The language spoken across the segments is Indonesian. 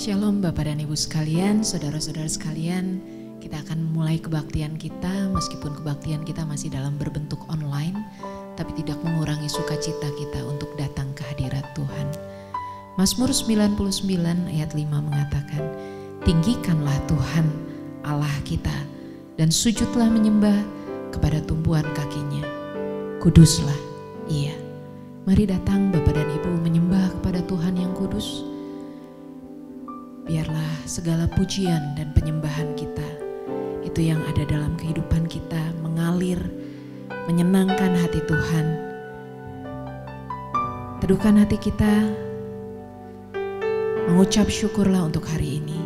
Shalom Bapak dan Ibu sekalian, saudara-saudara sekalian. Kita akan mulai kebaktian kita, meskipun kebaktian kita masih dalam berbentuk online, tapi tidak mengurangi sukacita kita untuk datang ke hadirat Tuhan. Mazmur 99 ayat 5 mengatakan, tinggikanlah Tuhan Allah kita dan sujudlah menyembah kepada tumpuan kakinya. Kuduslah Ia. Mari datang Bapak dan Ibu menyembah kepada Tuhan yang kudus. Biarlah segala pujian dan penyembahan kita, itu yang ada dalam kehidupan kita, mengalir, menyenangkan hati Tuhan. Teduhkan hati kita, mengucap syukurlah untuk hari ini.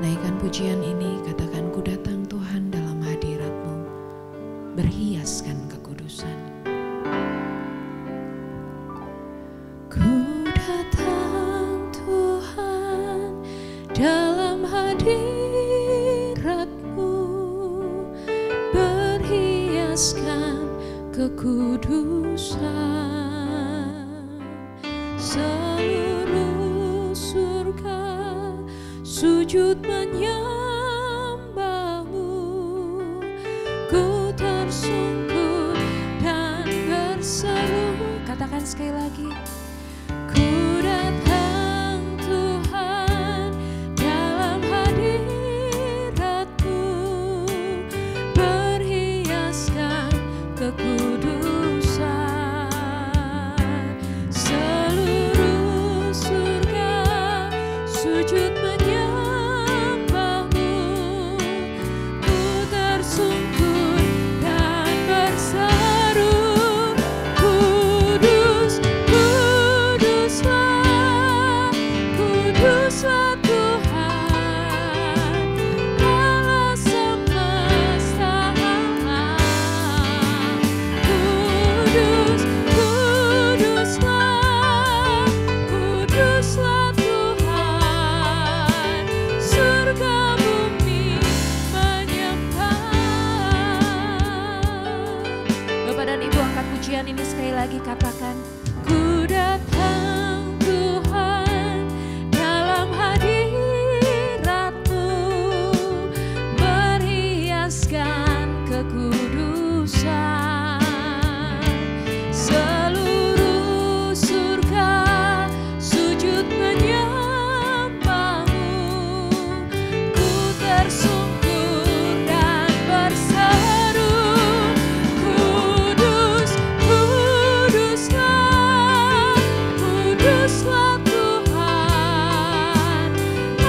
Naikkan pujian ini, katakan, ku datang Tuhan dalam hadirat-Mu, berhiaskan kekudusan. Ku datang Tuhan dalam hadirat-Mu, berhiaskan kekudusan. Seluruh surga sujud menyembah-Mu, ku tersungkur dan berseru. Katakan sekali lagi, ku datang Tuhan dalam hadirat-Mu, berhiaskan kekudusan. Seluruh surga sujud menyembah-Mu, ku tersungkur dan berseru, kudus, kuduslah, kuduslah Tuhan Allah semesta alam. Kudus, kuduslah, kuduslah Tuhan, surga bumi menyembah. Bapak dan Ibu, angkat pujian ini sekali lagi, katakan, ku datang Tuhan dalam hadirat-Mu, berhiaskan kekudusan. Seluruh surga sujud menyembah-Mu, ku tersungkur dan berseru, kudus, kuduslah, kuduslah Tuhan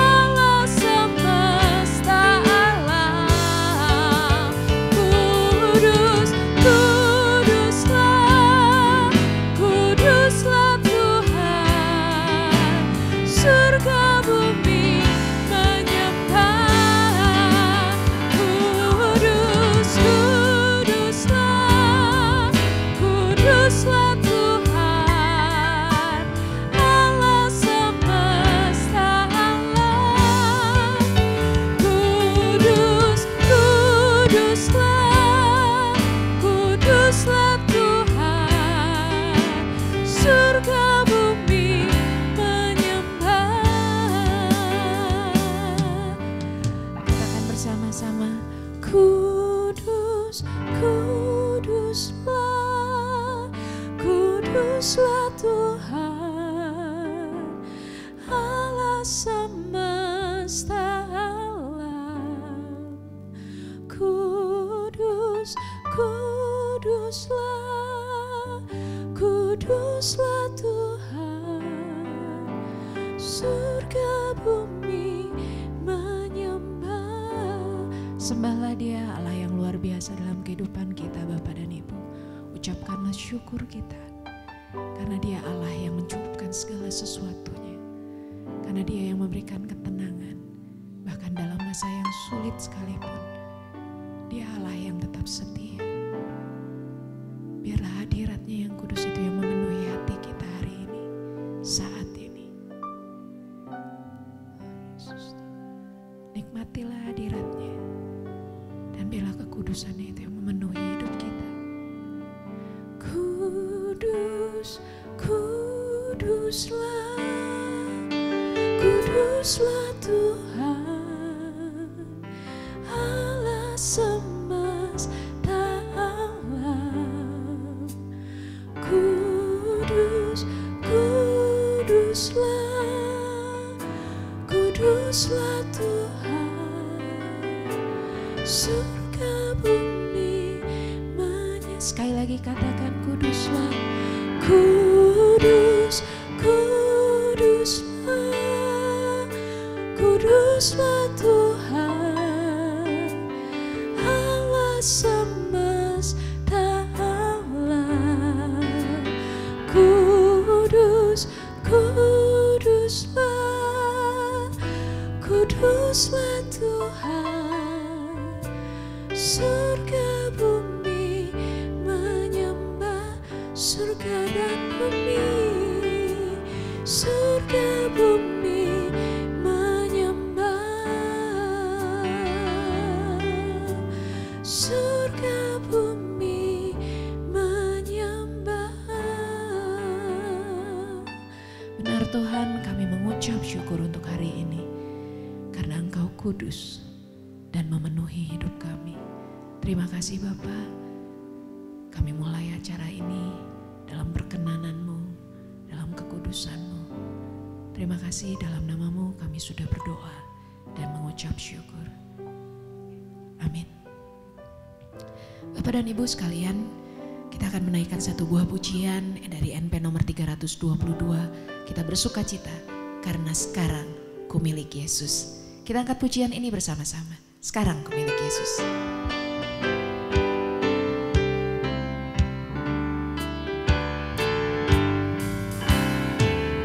Allah semesta alam. Kudus, kuduslah, kuduslah Tuhan, surga bumi menyembah. Kudus, kuduslah, kuduslah Tuhan Allah semesta alam. Kudus, kuduslah, kuduslah Tuhan, surga bumi menyembah. Katakan bersama-sama, kudus, kuduslah, kuduslah Tuhan Allah semesta alam. Kudus, kuduslah, kuduslah Tuhan, surga bumi menyembah. Sembahlah Dia, Allah yang luar biasa dalam kehidupan kita Bapak dan Ibu. Ucapkanlah syukur kita, karena Dia Allah yang mencukupkan segala sesuatunya, karena Dia yang memberikan ketenangan, bahkan dalam masa yang sulit sekalipun. Dia Allah yang tetap setia. Biarlah hadirat-Nya yang kudus itu yang memenuhi hati kita hari ini, saat ini. Yesus, nikmatilah hadirat-Nya, dan biarlah kekudusan-Nya itu yang memenuhi hidup kuduslah Tuhan, Allah semesta alam. Kuduslah Tuhan, surga bumi menyatu. Sekali lagi katakan kuduslah, kuduslah Tuhan, Allah semesta alam. Kuduslah Tuhan, surga bumi menyembah, surga dan bumi, surga bumi menyembah, surga bumi menyembah. Benar Tuhan, kami mengucap syukur untuk hari ini, karena Engkau kudus dan memenuhi hidup kami. Terima kasih Bapa, kami mulai acara ini dalam perkenanan-Mu, dalam kekudusan-Mu. Terima kasih, dalam nama-Mu kami sudah berdoa dan mengucap syukur. Amin. Bapak dan Ibu sekalian, kita akan menaikkan satu buah pujian dari NP nomor 322. Kita bersuka cita karena sekarang ku milik Yesus. Kita angkat pujian ini bersama-sama. Sekarang ku milik Yesus.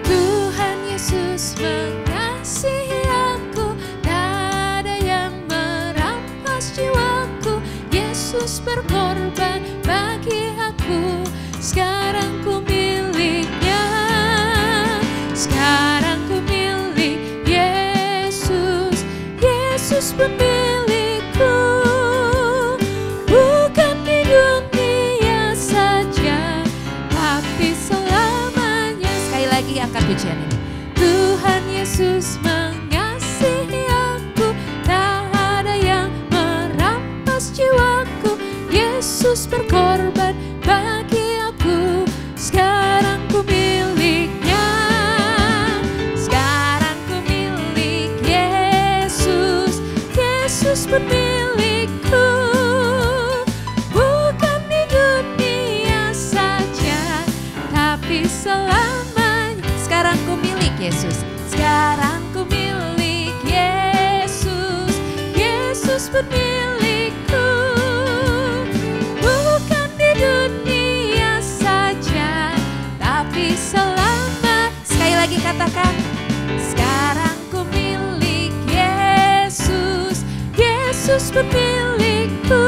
Tuhan Yesus mengasihi aku, tak ada yang merampas jiwaku. Yesus berkorban bagi aku, sekarang ku miliknya. Sekarang ku milik Yesus, Yesus pemilikku. Bukan di dunia saja, tapi selamanya. Sekali lagi angkat pujian ini. Tuhan Yesus mengasihi aku, tak ada yang merampas jiwaku. Yesus berkorban bagi aku, sekarang ku miliknya. Sekarang ku milik Yesus, Yesus pemilikku. Bukan di dunia saja, tapi selamanya. Sekarang ku milik Yesus, sekarang ku milik Yesus, Yesus pemilikku. Bukan di dunia saja, tapi selama. Sekali lagi katakan, sekarang ku milik Yesus, Yesus pemilikku.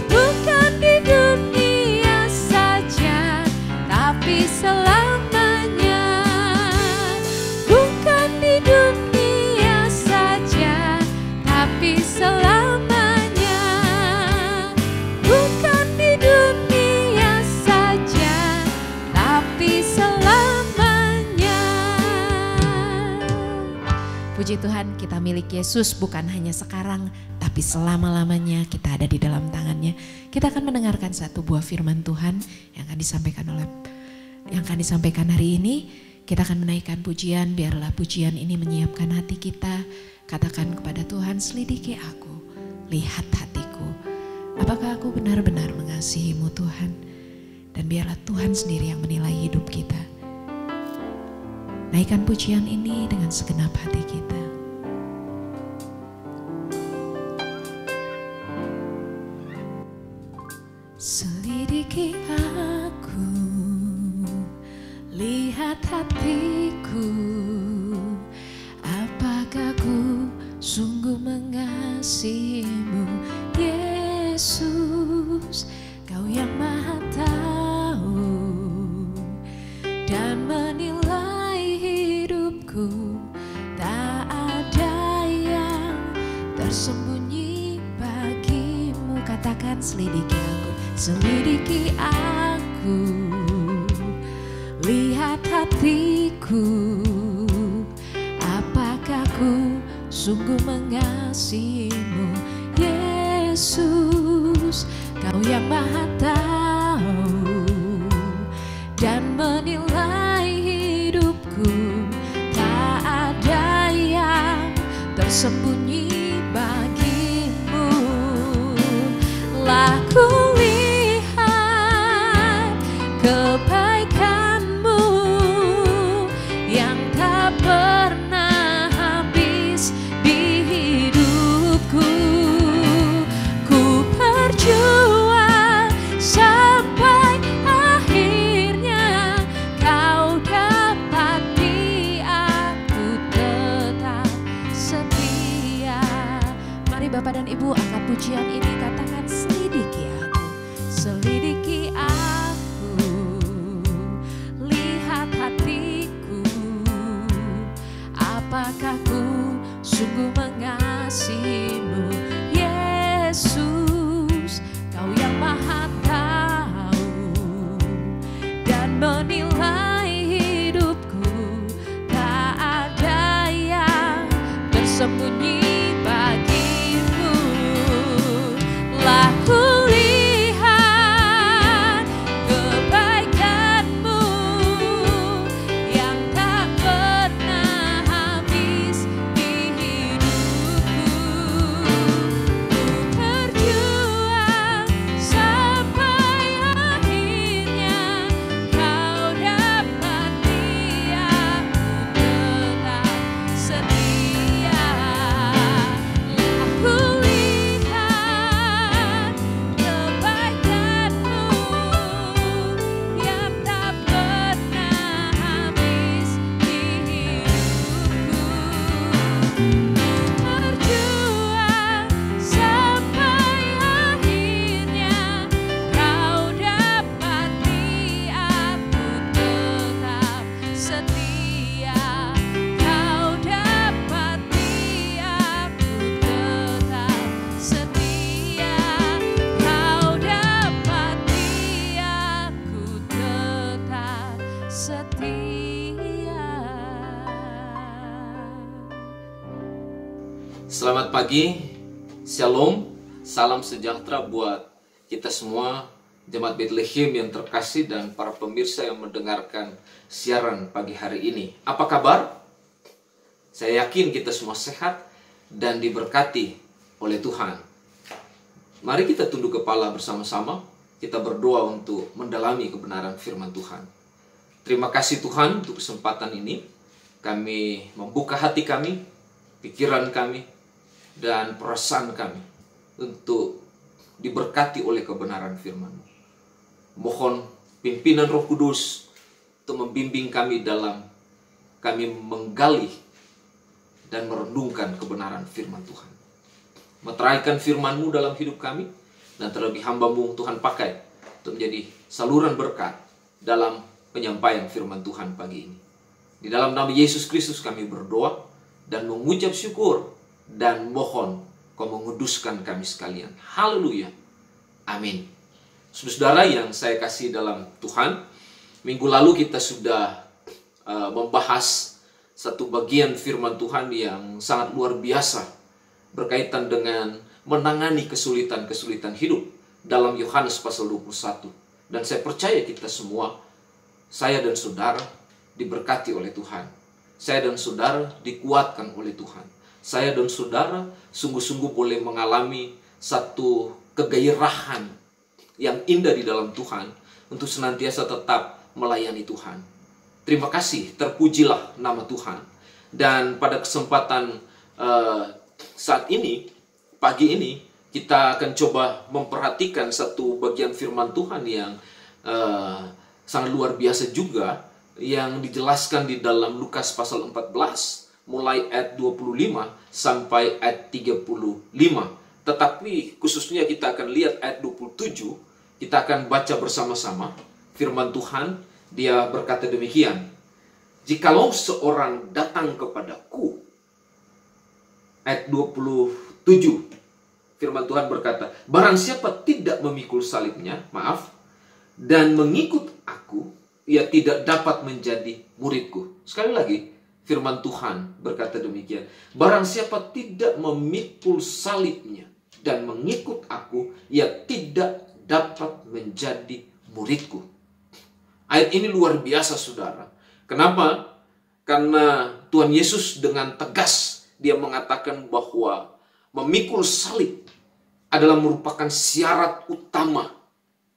Bukan di dunia saja, tapi selamanya. Bukan di dunia saja, tapi selamanya. Bukan di dunia saja, tapi selamanya. Puji Tuhan, kita milik Yesus bukan hanya sekarang, tapi selama-lamanya kita ada di dalam tangannya. Kita akan mendengarkan satu buah firman Tuhan yang akan disampaikan hari ini. Kita akan menaikkan pujian, biarlah pujian ini menyiapkan hati kita. Katakan kepada Tuhan, selidiki aku, lihat hatiku. Apakah aku benar-benar mengasihi-Mu Tuhan? Dan biarlah Tuhan sendiri yang menilai hidup kita. Naikkan pujian ini dengan segenap hati kita. Selidiki aku, lihat hatiku. Apakah ku sungguh mengasihi-Mu, Yesus? Kau yang Maha tahu dan menilai hidupku. Tak ada yang tersembunyi bagimu. Katakan, selidiki aku, selidiki aku. lihat hatiku, apakah ku sungguh mengasihimu, Yesus. Kau yang Maha tahu dan menilai hidupku, tak ada yang tersembunyi bagimu. Lah ku lihat kebaikanmu yang tak pernah habis di hidupku. Ku berjuang sampai akhirnya, kau dapati aku tetap setia. Mari Bapak dan Ibu angkat pujian ini, katakan selidiki aku, selidiki aku, lihat hatiku, apakah ku sungguh mengasihimu, Yesus. Kau yang Maha tahu dan menilai hidupku, tak ada yang tersembunyi bagimu. Lah ku lihat kebaikanmu yang tak pernah habis di hidupku. Ku berjuang sampai akhirnya, kau dapati aku tetap setia. Aku lihat kebaikanmu yang tak pernah habis di hidupku. Berjuang sampai akhirnya, kau dapati aku tetap setia. Kau dapati aku tetap setia. Kau dapati aku tetap setia. Selamat pagi, Shalom, salam sejahtera buat kita semua, Jemaat Bethlehem yang terkasih dan para pemirsa yang mendengarkan siaran pagi hari ini. Apa kabar? Saya yakin kita semua sehat dan diberkati oleh Tuhan. Mari kita tunduk kepala bersama-sama, kita berdoa untuk mendalami kebenaran firman Tuhan. Terima kasih Tuhan untuk kesempatan ini. Kami membuka hati kami, pikiran kami, dan perasaan kami untuk diberkati oleh kebenaran firman-Mu. Mohon pimpinan Roh Kudus untuk membimbing kami dalam kami menggali dan merenungkan kebenaran firman Tuhan. Meteraikan firman-Mu dalam hidup kami, dan terlebih hamba-Mu Tuhan pakai untuk menjadi saluran berkat dalam penyampaian firman Tuhan pagi ini. Di dalam nama Yesus Kristus kami berdoa dan mengucap syukur dan mohon Kau menguduskan kami sekalian. Haleluya. Amin. Saudara yang saya kasih dalam Tuhan, minggu lalu kita sudah membahas satu bagian firman Tuhan yang sangat luar biasa berkaitan dengan menangani kesulitan-kesulitan hidup dalam Yohanes pasal 21. Dan saya percaya kita semua, saya dan saudara diberkati oleh Tuhan. Saya dan saudara dikuatkan oleh Tuhan. Saya dan saudara sungguh-sungguh boleh mengalami satu kegairahan yang indah di dalam Tuhan untuk senantiasa tetap melayani Tuhan. Terima kasih, terpujilah nama Tuhan. Dan pada kesempatan saat ini, pagi ini, kita akan coba memperhatikan satu bagian firman Tuhan yang sangat luar biasa juga, yang dijelaskan di dalam Lukas pasal 14, mulai ayat 25 sampai ayat 35. Tetapi khususnya kita akan lihat ayat 27, kita akan baca bersama-sama firman Tuhan. Dia berkata demikian, "Jikalau seorang datang kepadaku," ayat 27, firman Tuhan berkata, "Barang siapa tidak memikul salibnya," dan "mengikut aku, ia tidak dapat menjadi muridku. Sekali lagi, firman Tuhan berkata demikian. Barang siapa tidak memikul salibnya dan mengikut aku, ia tidak dapat menjadi muridku. Ayat ini luar biasa, saudara. Kenapa? Karena Tuhan Yesus dengan tegas dia mengatakan bahwa memikul salib adalah merupakan syarat utama.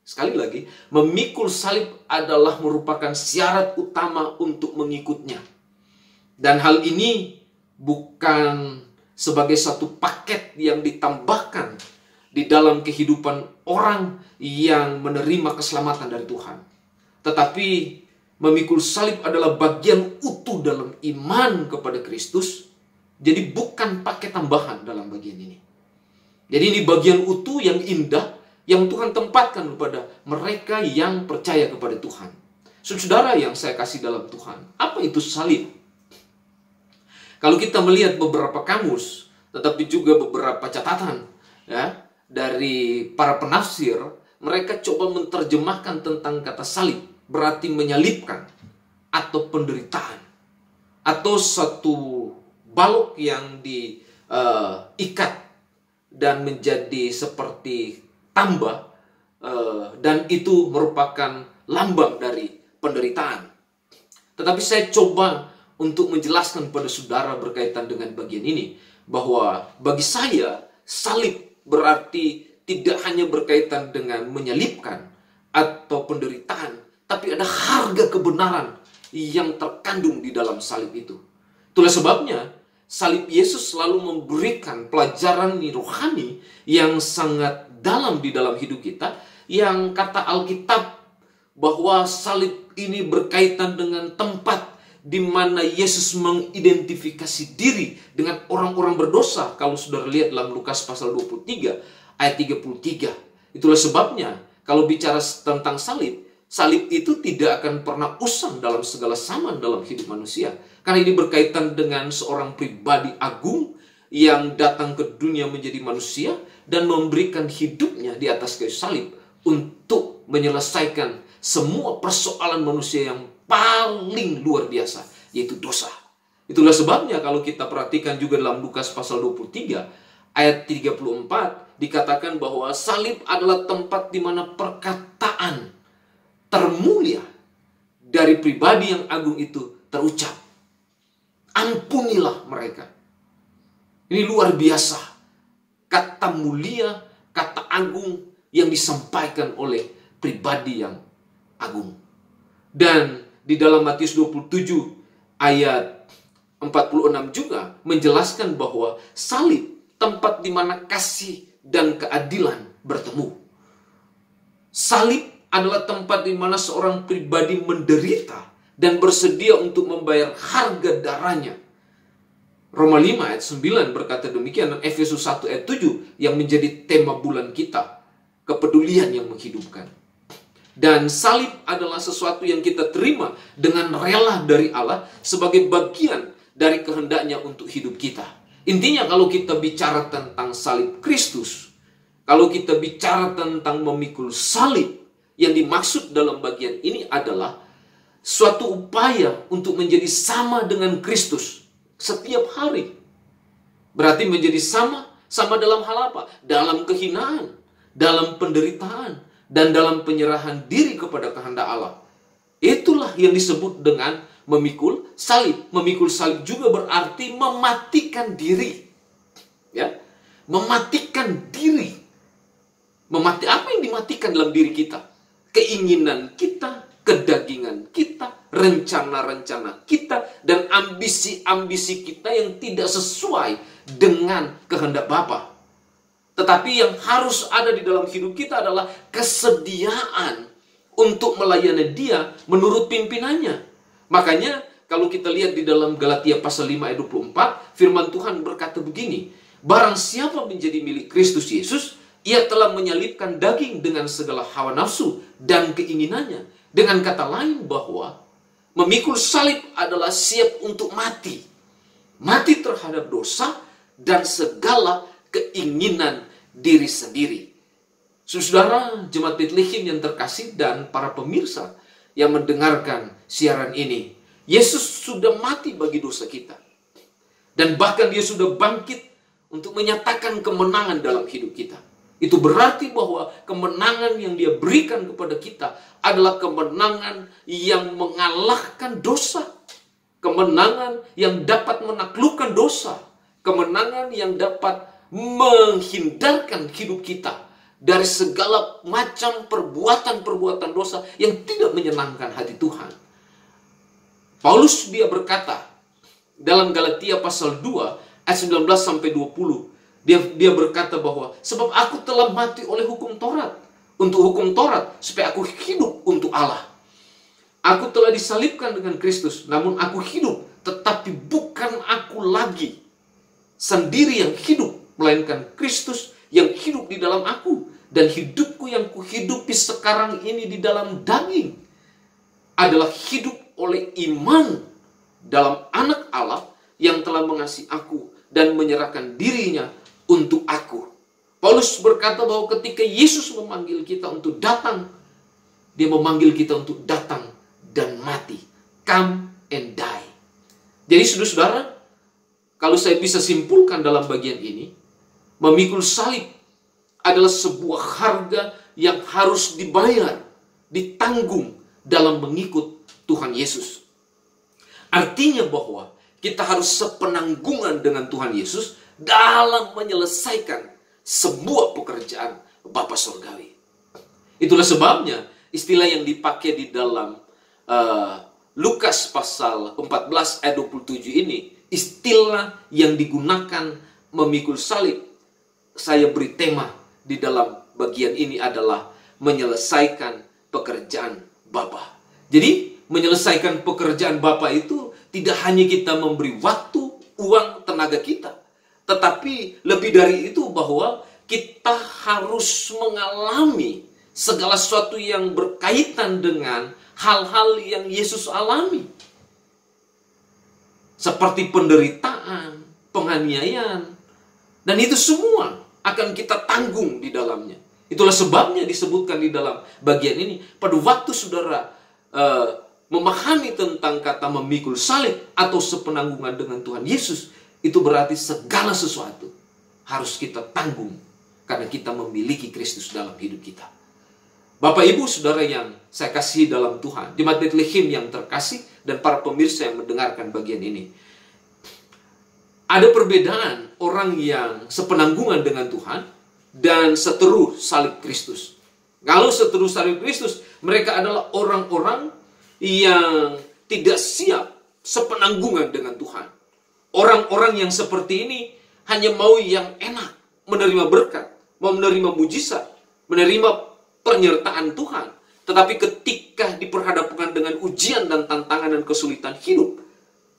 Sekali lagi, memikul salib adalah merupakan syarat utama untuk mengikutnya. Dan hal ini bukan sebagai satu paket yang ditambahkan di dalam kehidupan orang yang menerima keselamatan dari Tuhan. Tetapi memikul salib adalah bagian utuh dalam iman kepada Kristus. Jadi bukan paket tambahan dalam bagian ini. Jadi ini bagian utuh yang indah yang Tuhan tempatkan kepada mereka yang percaya kepada Tuhan. Saudara yang saya kasih dalam Tuhan, apa itu salib? Kalau kita melihat beberapa kamus, tetapi juga beberapa catatan ya, dari para penafsir, mereka coba menerjemahkan tentang kata salib, berarti menyalibkan atau penderitaan, atau satu balok yang diikat dan menjadi seperti tambah, dan itu merupakan lambang dari penderitaan. Tetapi saya coba untuk menjelaskan pada saudara berkaitan dengan bagian ini, bahwa bagi saya salib berarti tidak hanya berkaitan dengan menyalibkan atau penderitaan, tapi ada harga kebenaran yang terkandung di dalam salib itu. Itulah sebabnya salib Yesus selalu memberikan pelajaran rohani yang sangat dalam di dalam hidup kita, yang kata Alkitab bahwa salib ini berkaitan dengan tempat di mana Yesus mengidentifikasi diri dengan orang-orang berdosa. Kalau saudara lihat dalam Lukas pasal 23 ayat 33. Itulah sebabnya kalau bicara tentang salib, salib itu tidak akan pernah usang dalam segala zaman dalam hidup manusia. Karena ini berkaitan dengan seorang pribadi agung yang datang ke dunia menjadi manusia dan memberikan hidupnya di atas kayu salib untuk menyelesaikan semua persoalan manusia yang paling luar biasa, yaitu dosa. Itulah sebabnya kalau kita perhatikan juga dalam Lukas pasal 23 ayat 34 dikatakan bahwa salib adalah tempat di mana perkataan termulia dari pribadi yang agung itu terucap. Ampunilah mereka. Ini luar biasa. Kata mulia, kata agung yang disampaikan oleh pribadi yang agung. Dan di dalam Matius 27 ayat 46 juga menjelaskan bahwa salib tempat di mana kasih dan keadilan bertemu. Salib adalah tempat di mana seorang pribadi menderita dan bersedia untuk membayar harga darahnya. Roma 5 ayat 9 berkata demikian, dan Efesus 1 ayat 7 yang menjadi tema bulan kita, kepedulian yang menghidupkan. Dan salib adalah sesuatu yang kita terima dengan rela dari Allah sebagai bagian dari kehendaknya untuk hidup kita. Intinya kalau kita bicara tentang salib Kristus, kalau kita bicara tentang memikul salib, yang dimaksud dalam bagian ini adalah suatu upaya untuk menjadi sama dengan Kristus setiap hari. Berarti menjadi sama dalam hal apa? Dalam kehinaan, dalam penderitaan, dan dalam penyerahan diri kepada kehendak Allah. Itulah yang disebut dengan memikul salib. Memikul salib juga berarti mematikan diri. Ya, mematikan diri. Apa yang dimatikan dalam diri kita? Keinginan kita, kedagingan kita, rencana-rencana kita, dan ambisi-ambisi kita yang tidak sesuai dengan kehendak Bapa. Tetapi yang harus ada di dalam hidup kita adalah kesediaan untuk melayani Dia menurut pimpinannya. Makanya kalau kita lihat di dalam Galatia pasal 5 ayat 24, firman Tuhan berkata begini, barang siapa menjadi milik Kristus Yesus, ia telah menyalibkan daging dengan segala hawa nafsu dan keinginannya. Dengan kata lain bahwa memikul salib adalah siap untuk mati. Mati terhadap dosa dan segala keinginan diri sendiri. Saudara, jemaat Bethlehem yang terkasih dan para pemirsa yang mendengarkan siaran ini. Yesus sudah mati bagi dosa kita. Dan bahkan dia sudah bangkit untuk menyatakan kemenangan dalam hidup kita. Itu berarti bahwa kemenangan yang dia berikan kepada kita adalah kemenangan yang mengalahkan dosa. Kemenangan yang dapat menaklukkan dosa. Kemenangan yang dapat menghindarkan hidup kita dari segala macam perbuatan-perbuatan dosa yang tidak menyenangkan hati Tuhan. Paulus dia berkata dalam Galatia pasal 2 ayat 19 sampai 20. Dia berkata bahwa sebab aku telah mati oleh hukum Taurat, untuk hukum Taurat supaya aku hidup untuk Allah. Aku telah disalibkan dengan Kristus, namun aku hidup, tetapi bukan aku lagi sendiri yang hidup, melainkan Kristus yang hidup di dalam aku. Dan hidupku yang kuhidupi sekarang ini di dalam daging adalah hidup oleh iman dalam anak Allah yang telah mengasihi aku dan menyerahkan dirinya untuk aku. Paulus berkata bahwa ketika Yesus memanggil kita untuk datang, dia memanggil kita untuk datang dan mati. Come and die. Jadi saudara-saudara, kalau saya bisa simpulkan dalam bagian ini, memikul salib adalah sebuah harga yang harus dibayar, ditanggung dalam mengikut Tuhan Yesus. Artinya bahwa kita harus sepenanggungan dengan Tuhan Yesus dalam menyelesaikan sebuah pekerjaan Bapa Surgawi. Itulah sebabnya istilah yang dipakai di dalam Lukas pasal 14 ayat 27 ini, istilah yang digunakan memikul salib, saya beri tema di dalam bagian ini adalah menyelesaikan pekerjaan Bapa. Jadi menyelesaikan pekerjaan Bapa itu tidak hanya kita memberi waktu, uang, tenaga kita, tetapi lebih dari itu bahwa kita harus mengalami segala sesuatu yang berkaitan dengan hal-hal yang Yesus alami. Seperti penderitaan, penganiayaan, dan itu semua akan kita tanggung di dalamnya. Itulah sebabnya disebutkan di dalam bagian ini, pada waktu saudara memahami tentang kata memikul salib atau sepenanggungan dengan Tuhan Yesus, itu berarti segala sesuatu harus kita tanggung karena kita memiliki Kristus dalam hidup kita. Bapak Ibu Saudara yang saya kasihi dalam Tuhan, Jemaat Bethlehem yang terkasih dan para pemirsa yang mendengarkan bagian ini, ada perbedaan orang yang sepenanggungan dengan Tuhan dan seteru salib Kristus. Kalau seteru salib Kristus, mereka adalah orang-orang yang tidak siap sepenanggungan dengan Tuhan. Orang-orang yang seperti ini hanya mau yang enak, menerima berkat, mau menerima mujizat, menerima penyertaan Tuhan. Tetapi ketika diperhadapkan dengan ujian dan tantangan dan kesulitan hidup,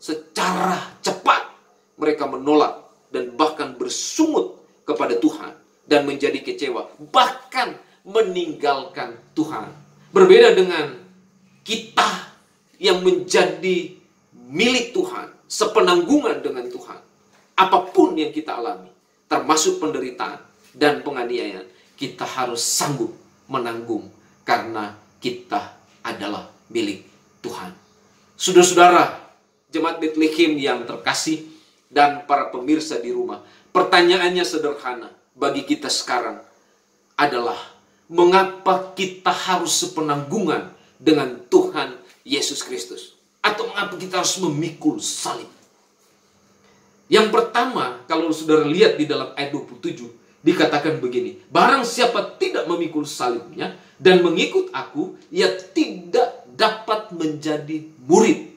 secara cepat mereka menolak dan bahkan bersungut kepada Tuhan dan menjadi kecewa, bahkan meninggalkan Tuhan. Berbeda dengan kita yang menjadi milik Tuhan, sepenanggungan dengan Tuhan. Apapun yang kita alami, termasuk penderitaan dan penganiayaan, kita harus sanggup menanggung karena kita adalah milik Tuhan. Saudara-saudara, Jemaat Bethlehem yang terkasih dan para pemirsa di rumah, pertanyaannya sederhana bagi kita sekarang adalah, mengapa kita harus sepenanggungan dengan Tuhan Yesus Kristus? Atau mengapa kita harus memikul salib? Yang pertama, kalau saudara lihat di dalam ayat 27, dikatakan begini, barang siapa tidak memikul salibnya dan mengikut aku, ia tidak dapat menjadi murid.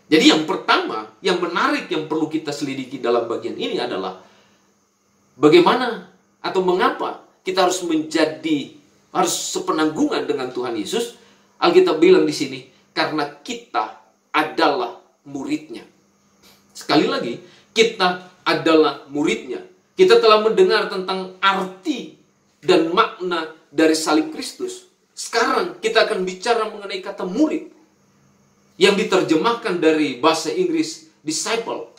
Jadi yang pertama, yang menarik yang perlu kita selidiki dalam bagian ini adalah, bagaimana atau mengapa kita harus harus sepenanggungan dengan Tuhan Yesus. Alkitab bilang di sini, karena kita adalah muridnya. Sekali lagi, kita adalah muridnya. Kita telah mendengar tentang arti dan makna dari salib Kristus. Sekarang kita akan bicara mengenai kata murid, yang diterjemahkan dari bahasa Inggris disciple,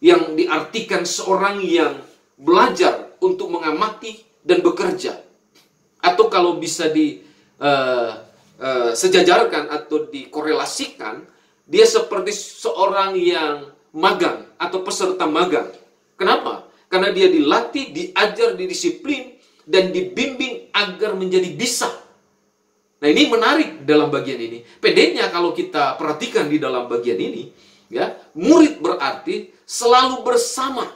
yang diartikan seorang yang belajar untuk mengamati dan bekerja. Atau kalau bisa sejajarkan atau dikorelasikan, dia seperti seorang yang magang atau peserta magang. Kenapa? Karena dia dilatih, diajar, didisiplin, dan dibimbing agar menjadi bisa. Nah, ini menarik dalam bagian ini. Pedenya kalau kita perhatikan di dalam bagian ini, ya, murid berarti selalu bersama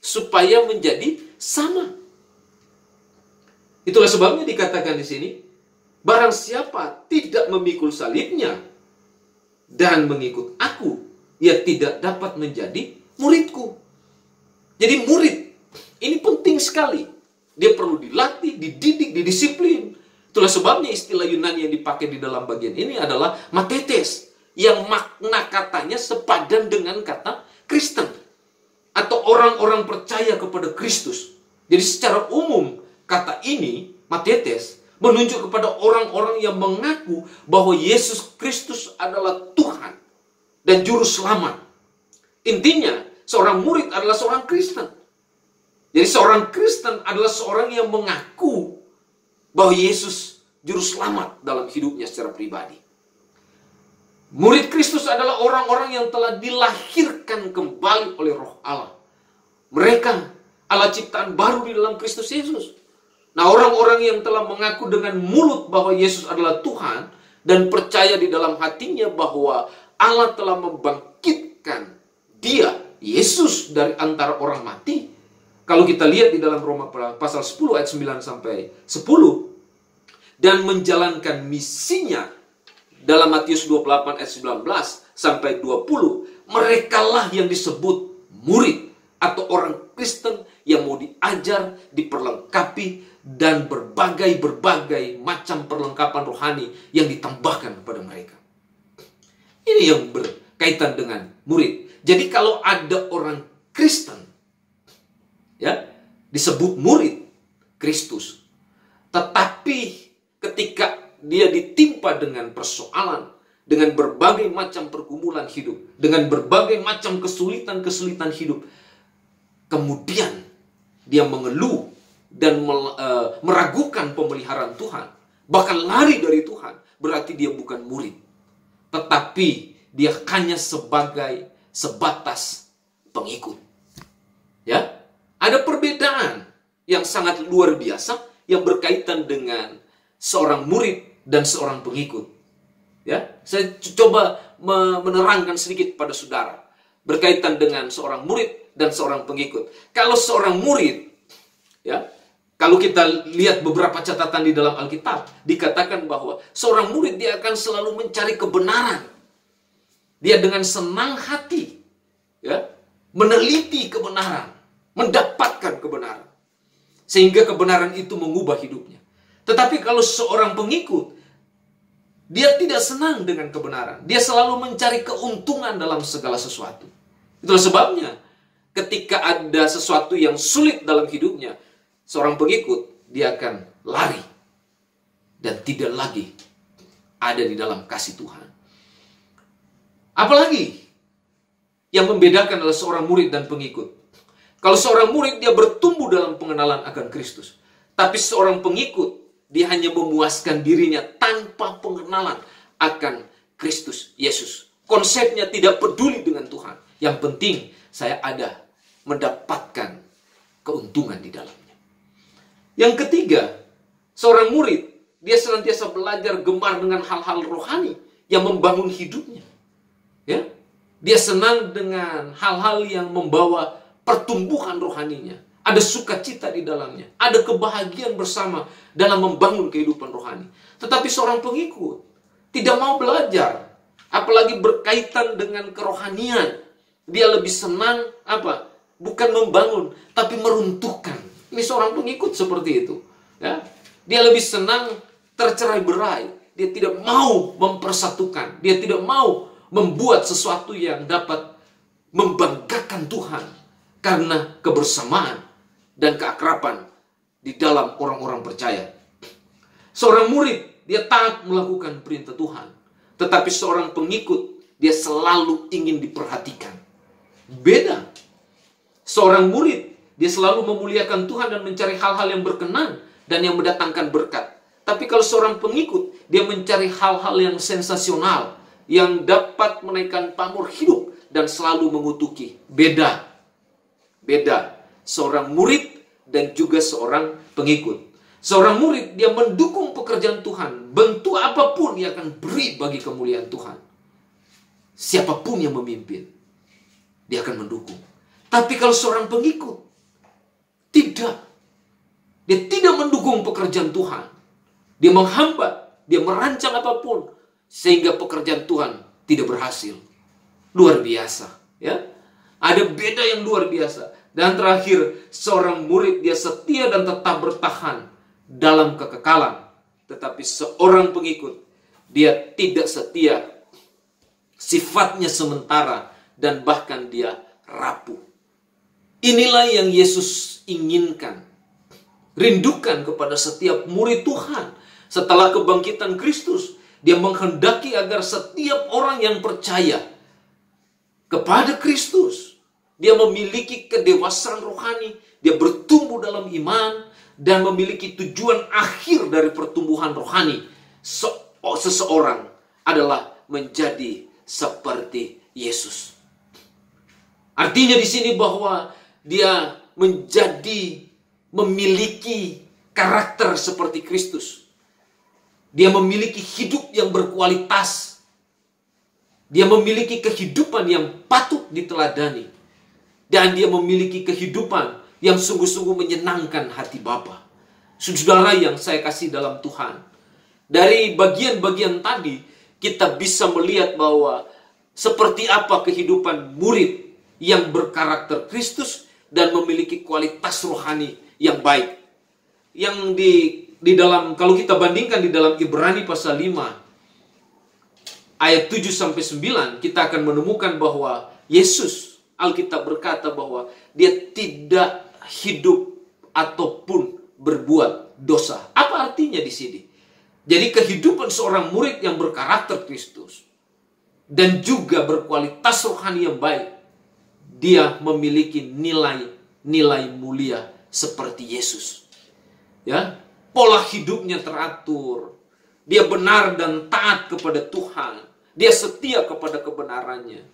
supaya menjadi sama. Itulah sebabnya dikatakan di sini, barang siapa tidak memikul salibnya dan mengikut aku, ia tidak dapat menjadi muridku. Jadi murid ini penting sekali. Dia perlu dilatih, dididik, didisiplin. Itulah sebabnya istilah Yunani yang dipakai di dalam bagian ini adalah matetes, yang makna katanya sepadan dengan kata Kristen atau orang-orang percaya kepada Kristus. Jadi secara umum kata ini, matetes, menunjuk kepada orang-orang yang mengaku bahwa Yesus Kristus adalah Tuhan dan Juru Selamat. Intinya, seorang murid adalah seorang Kristen. Jadi seorang Kristen adalah seorang yang mengaku bahwa Yesus Juru Selamat dalam hidupnya secara pribadi. Murid Kristus adalah orang-orang yang telah dilahirkan kembali oleh Roh Allah. Mereka adalah ciptaan baru di dalam Kristus Yesus. Nah, orang-orang yang telah mengaku dengan mulut bahwa Yesus adalah Tuhan dan percaya di dalam hatinya bahwa Allah telah membangkitkan dia, Yesus, dari antara orang mati. Kalau kita lihat di dalam Roma pasal 10 ayat 9 sampai 10, dan menjalankan misinya dalam Matius 28 ayat 19 sampai 20, merekalah yang disebut murid atau orang Kristen yang mau diajar, diperlengkapi, dan berbagai macam perlengkapan rohani yang ditambahkan kepada mereka. Ini yang berkaitan dengan murid. Jadi kalau ada orang Kristen, ya, disebut murid Kristus, tetapi ketika dia ditimpa dengan persoalan, dengan berbagai macam pergumulan hidup, dengan berbagai macam kesulitan hidup, kemudian dia mengeluh dan meragukan pemeliharaan Tuhan, bahkan lari dari Tuhan, berarti dia bukan murid, tetapi dia hanya sebatas pengikut. Ya, ada perbedaan yang sangat luar biasa yang berkaitan dengan seorang murid dan seorang pengikut. Ya, saya coba menerangkan sedikit pada saudara berkaitan dengan seorang murid dan seorang pengikut. Kalau seorang murid, ya, kalau kita lihat beberapa catatan di dalam Alkitab, dikatakan bahwa seorang murid dia akan selalu mencari kebenaran. Dia dengan senang hati, ya, meneliti kebenaran, mendapatkan kebenaran, sehingga kebenaran itu mengubah hidupnya. Tetapi kalau seorang pengikut, dia tidak senang dengan kebenaran. Dia selalu mencari keuntungan dalam segala sesuatu. Itulah sebabnya ketika ada sesuatu yang sulit dalam hidupnya, seorang pengikut, dia akan lari dan tidak lagi ada di dalam kasih Tuhan. Apalagi yang membedakan adalah seorang murid dan pengikut. Kalau seorang murid, dia bertumbuh dalam pengenalan akan Kristus. Tapi seorang pengikut, dia hanya memuaskan dirinya tanpa pengenalan akan Kristus Yesus. Konsepnya tidak peduli dengan Tuhan. Yang penting saya ada mendapatkan keuntungan di dalamnya. Yang ketiga, seorang murid, dia senantiasa belajar gemar dengan hal-hal rohani yang membangun hidupnya. Ya, dia senang dengan hal-hal yang membawa pertumbuhan rohaninya. Ada sukacita di dalamnya. Ada kebahagiaan bersama dalam membangun kehidupan rohani. Tetapi seorang pengikut tidak mau belajar, apalagi berkaitan dengan kerohanian. Dia lebih senang apa? Bukan membangun, tapi meruntuhkan. Ini seorang pengikut seperti itu. Ya. Dia lebih senang tercerai-berai. Dia tidak mau mempersatukan. Dia tidak mau membuat sesuatu yang dapat membanggakan Tuhan karena kebersamaan dan keakraban di dalam orang-orang percaya. Seorang murid, dia taat melakukan perintah Tuhan. Tetapi seorang pengikut, dia selalu ingin diperhatikan. Beda. Seorang murid, dia selalu memuliakan Tuhan dan mencari hal-hal yang berkenan dan yang mendatangkan berkat. Tapi kalau seorang pengikut, dia mencari hal-hal yang sensasional, yang dapat menaikkan pamor hidup dan selalu mengutuki. Beda. Seorang murid dan juga seorang pengikut. Seorang murid, dia mendukung pekerjaan Tuhan. Bentuk apapun dia akan beri bagi kemuliaan Tuhan. Siapapun yang memimpin, dia akan mendukung. Tapi kalau seorang pengikut, tidak. Dia tidak mendukung pekerjaan Tuhan. Dia menghambat, dia merancang apapun sehingga pekerjaan Tuhan tidak berhasil. Luar biasa, ya. Ada beda yang luar biasa. Dan terakhir, seorang murid dia setia dan tetap bertahan dalam kekekalan. Tetapi seorang pengikut, dia tidak setia. Sifatnya sementara dan bahkan dia rapuh. Inilah yang Yesus inginkan. Rindukan kepada setiap murid Tuhan. Setelah kebangkitan Kristus, dia menghendaki agar setiap orang yang percaya kepada Kristus, dia memiliki kedewasaan rohani, dia bertumbuh dalam iman, dan memiliki tujuan akhir dari pertumbuhan rohani. Seseorang adalah menjadi seperti Yesus. Artinya di sini bahwa dia memiliki karakter seperti Kristus. Dia memiliki hidup yang berkualitas. Dia memiliki kehidupan yang patut diteladani. Dan dia memiliki kehidupan yang sungguh-sungguh menyenangkan hati Bapa. Saudara yang saya kasih dalam Tuhan. Dari bagian-bagian tadi, kita bisa melihat bahwa seperti apa kehidupan murid yang berkarakter Kristus dan memiliki kualitas rohani yang baik. Yang di dalam, kalau kita bandingkan di dalam Ibrani pasal 5 ayat 7-9, kita akan menemukan bahwa Yesus, Alkitab berkata bahwa dia tidak hidup ataupun berbuat dosa. Apa artinya di sini? Jadi kehidupan seorang murid yang berkarakter Kristus dan juga berkualitas rohani yang baik, dia memiliki nilai mulia seperti Yesus. Ya, pola hidupnya teratur. Dia benar dan taat kepada Tuhan. Dia setia kepada kebenarannya.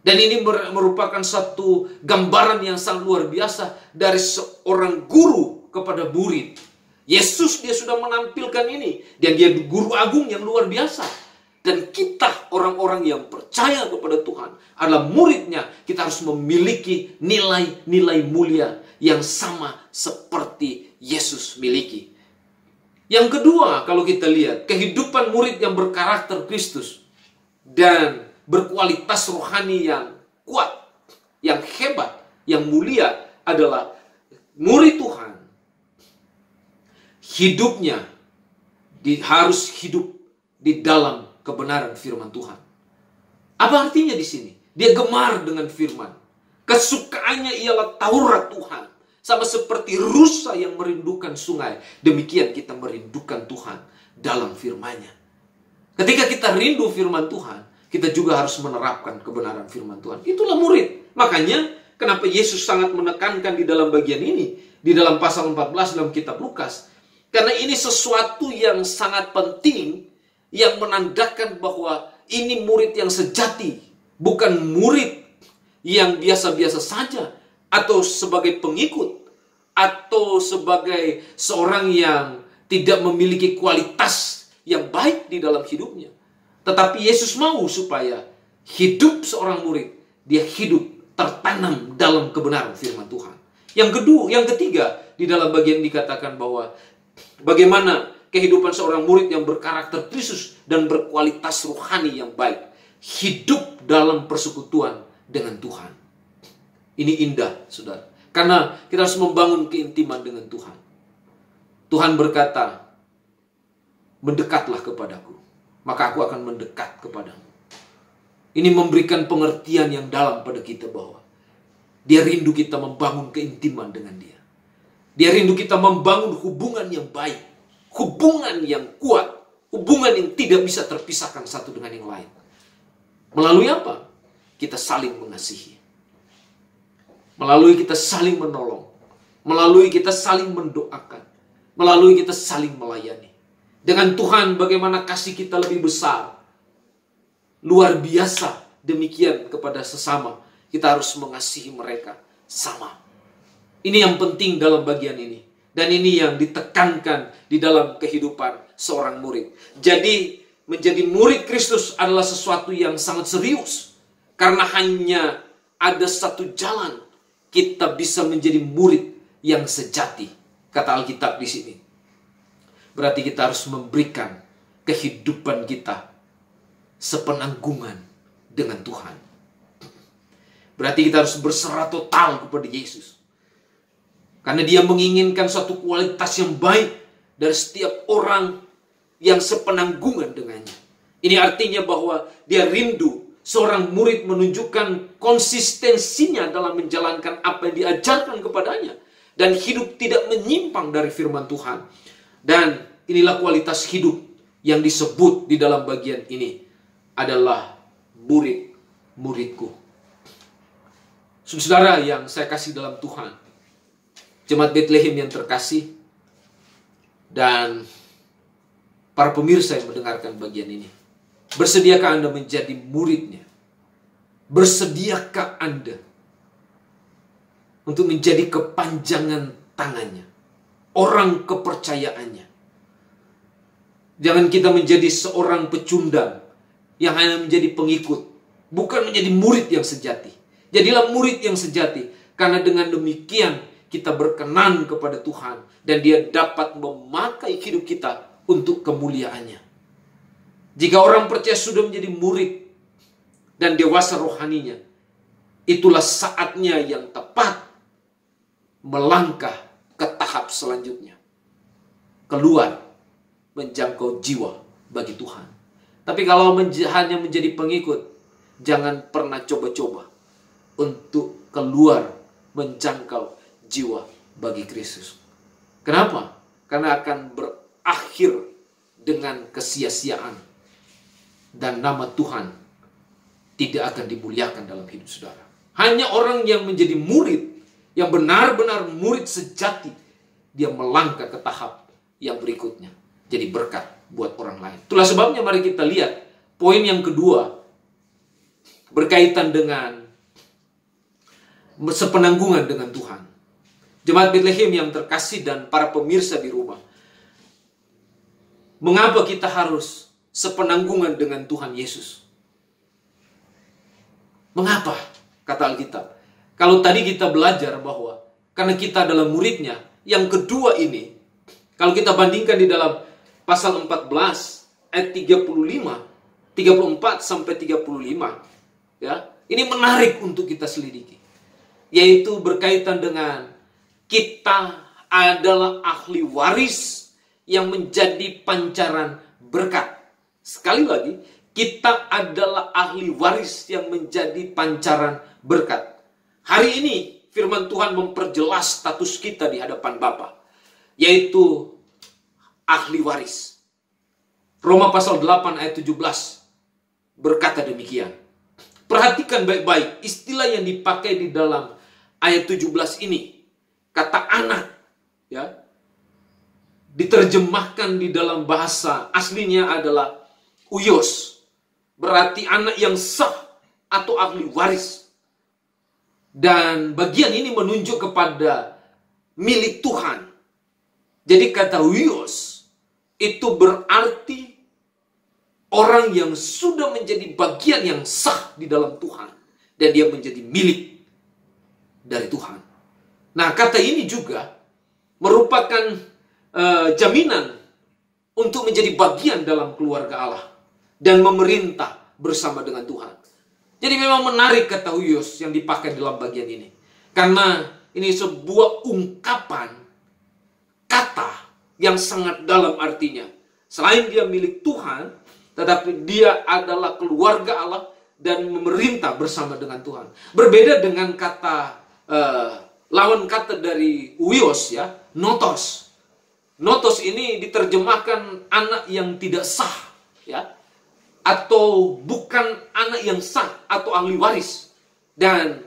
Dan ini merupakan satu gambaran yang sangat luar biasa dari seorang guru kepada murid. Yesus dia sudah menampilkan ini. Dan dia guru agung yang luar biasa. Dan kita orang-orang yang percaya kepada Tuhan adalah muridnya. Kita harus memiliki nilai-nilai mulia yang sama seperti Yesus miliki. Yang kedua, kalau kita lihat kehidupan murid yang berkarakter Kristus dan berkualitas rohani yang kuat, yang hebat, yang mulia adalah murid Tuhan. Hidupnya harus hidup di dalam kebenaran firman Tuhan. Apa artinya di sini? Dia gemar dengan firman. Kesukaannya ialah Taurat Tuhan. Sama seperti rusa yang merindukan sungai, demikian kita merindukan Tuhan dalam firman-Nya. Ketika kita rindu firman Tuhan, kita juga harus menerapkan kebenaran firman Tuhan. Itulah murid. Makanya kenapa Yesus sangat menekankan di dalam bagian ini, di dalam pasal 14 dalam kitab Lukas. Karena ini sesuatu yang sangat penting, yang menandakan bahwa ini murid yang sejati, bukan murid yang biasa-biasa saja, atau sebagai pengikut, atau sebagai seorang yang tidak memiliki kualitas yang baik di dalam hidupnya. Tetapi Yesus mau supaya hidup seorang murid, dia hidup tertanam dalam kebenaran firman Tuhan. Yang ketiga, di dalam bagian dikatakan bahwa bagaimana kehidupan seorang murid yang berkarakter Kristus dan berkualitas rohani yang baik. Hidup dalam persekutuan dengan Tuhan. Ini indah, saudara. Karena kita harus membangun keintiman dengan Tuhan. Tuhan berkata, mendekatlah kepadaku, maka aku akan mendekat kepadamu. Ini memberikan pengertian yang dalam pada kita bahwa dia rindu kita membangun keintiman dengan dia. Dia rindu kita membangun hubungan yang baik, hubungan yang kuat, hubungan yang tidak bisa terpisahkan satu dengan yang lain. Melalui apa? Kita saling mengasihi. Melalui kita saling menolong. Melalui kita saling mendoakan. Melalui kita saling melayani. Dengan Tuhan bagaimana kasih kita lebih besar. Luar biasa. Demikian kepada sesama. Kita harus mengasihi mereka sama. Ini yang penting dalam bagian ini. Dan ini yang ditekankan di dalam kehidupan seorang murid. Jadi menjadi murid Kristus adalah sesuatu yang sangat serius. Karena hanya ada satu jalan kita bisa menjadi murid yang sejati. Kata Alkitab di sini. Berarti kita harus memberikan kehidupan kita sepenanggungan dengan Tuhan. Berarti kita harus berserah total kepada Yesus. Karena dia menginginkan suatu kualitas yang baik dari setiap orang yang sepenanggungan dengannya. Ini artinya bahwa dia rindu seorang murid menunjukkan konsistensinya dalam menjalankan apa yang diajarkan kepadanya. Dan hidup tidak menyimpang dari firman Tuhan. Dan inilah kualitas hidup yang disebut di dalam bagian ini adalah murid-muridku. Saudara yang saya kasih dalam Tuhan, Jemaat Bethlehem yang terkasih, dan para pemirsa yang mendengarkan bagian ini, bersediakah Anda menjadi muridnya? Bersediakah Anda untuk menjadi kepanjangan tangannya, orang kepercayaannya? Jangan kita menjadi seorang pecundang yang hanya menjadi pengikut, bukan menjadi murid yang sejati. Jadilah murid yang sejati, karena dengan demikian kita berkenan kepada Tuhan dan dia dapat memakai hidup kita untuk kemuliaannya. Jika orang percaya sudah menjadi murid dan dewasa rohaninya, itulah saatnya yang tepat melangkah ke tahap selanjutnya. Keluar menjangkau jiwa bagi Tuhan. Tapi kalau hanya menjadi pengikut, jangan pernah coba-coba untuk keluar menjangkau jiwa bagi Kristus. Kenapa? Karena akan berakhir dengan kesia-siaan. Dan nama Tuhan tidak akan dimuliakan dalam hidup saudara. Hanya orang yang menjadi murid, yang benar-benar murid sejati, dia melangkah ke tahap yang berikutnya. Jadi berkat buat orang lain. Itulah sebabnya mari kita lihat poin yang kedua berkaitan dengan sepenanggungan dengan Tuhan. Jemaat Bethlehem yang terkasih dan para pemirsa di rumah, mengapa kita harus sepenanggungan dengan Tuhan Yesus? Mengapa? Kata Alkitab. Kalau tadi kita belajar bahwa karena kita adalah muridnya, yang kedua ini, kalau kita bandingkan di dalam pasal 14 ayat 34 sampai 35, ya, ini menarik untuk kita selidiki. Yaitu berkaitan dengan kita adalah ahli waris yang menjadi pancaran berkat. Sekali lagi, kita adalah ahli waris yang menjadi pancaran berkat. Hari ini firman Tuhan memperjelas status kita di hadapan Bapa, yaitu ahli waris. Roma pasal 8 ayat 17 berkata demikian. Perhatikan baik-baik istilah yang dipakai di dalam ayat 17 ini. Kata anak, ya, diterjemahkan di dalam bahasa aslinya adalah uios. Berarti anak yang sah atau ahli waris. Dan bagian ini menunjuk kepada milik Tuhan. Jadi kata uios itu berarti orang yang sudah menjadi bagian yang sah di dalam Tuhan. Dan dia menjadi milik dari Tuhan. Nah, kata ini juga merupakan jaminan untuk menjadi bagian dalam keluarga Allah dan memerintah bersama dengan Tuhan. Jadi memang menarik kata huios yang dipakai dalam bagian ini. Karena ini sebuah ungkapan kata yang sangat dalam artinya. Selain dia milik Tuhan, tetapi dia adalah keluarga Allah dan memerintah bersama dengan Tuhan. Berbeda dengan kata lawan kata dari huios, ya, notos. Notos ini diterjemahkan anak yang tidak sah, ya, atau bukan anak yang sah atau ahli waris. Dan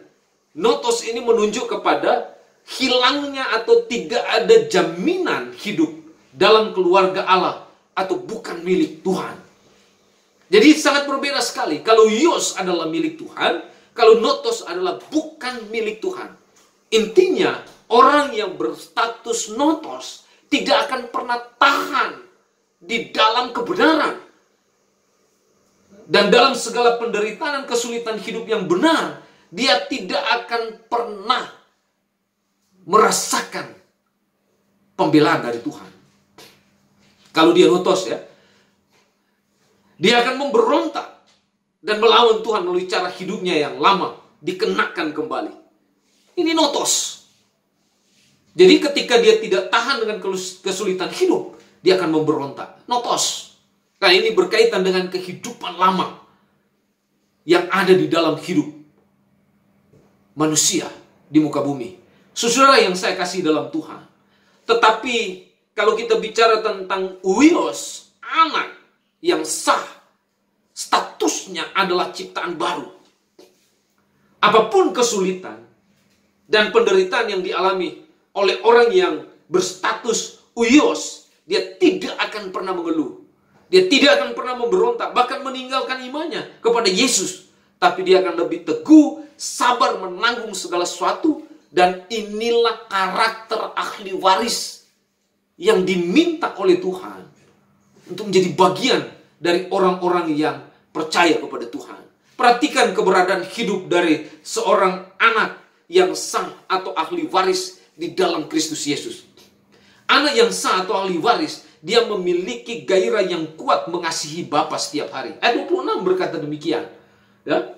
notos ini menunjuk kepada hilangnya atau tidak ada jaminan hidup dalam keluarga Allah atau bukan milik Tuhan. Jadi sangat berbeda sekali. Kalau Yos adalah milik Tuhan, kalau notos adalah bukan milik Tuhan. Intinya, orang yang berstatus notos tidak akan pernah tahan di dalam kebenaran. Dan dalam segala penderitaan dan kesulitan hidup yang benar, dia tidak akan pernah merasakan pembelaan dari Tuhan. Kalau dia notos ya, dia akan memberontak dan melawan Tuhan melalui cara hidupnya yang lama, dikenakan kembali. Ini notos. Jadi ketika dia tidak tahan dengan kesulitan hidup, dia akan memberontak. Notos. Nah, ini berkaitan dengan kehidupan lama yang ada di dalam hidup manusia di muka bumi. Saudara yang saya kasih dalam Tuhan. Tetapi kalau kita bicara tentang Huios, anak yang sah, statusnya adalah ciptaan baru. Apapun kesulitan dan penderitaan yang dialami oleh orang yang berstatus Huios, dia tidak akan pernah mengeluh. Dia tidak akan pernah memberontak, bahkan meninggalkan imannya kepada Yesus. Tapi dia akan lebih teguh, sabar menanggung segala sesuatu. Dan inilah karakter ahli waris yang diminta oleh Tuhan untuk menjadi bagian dari orang-orang yang percaya kepada Tuhan. Perhatikan keberadaan hidup dari seorang anak yang sah atau ahli waris di dalam Kristus Yesus. Anak yang sah atau ahli waris, dia memiliki gairah yang kuat mengasihi Bapa setiap hari. Ayat 26 berkata demikian. Ya?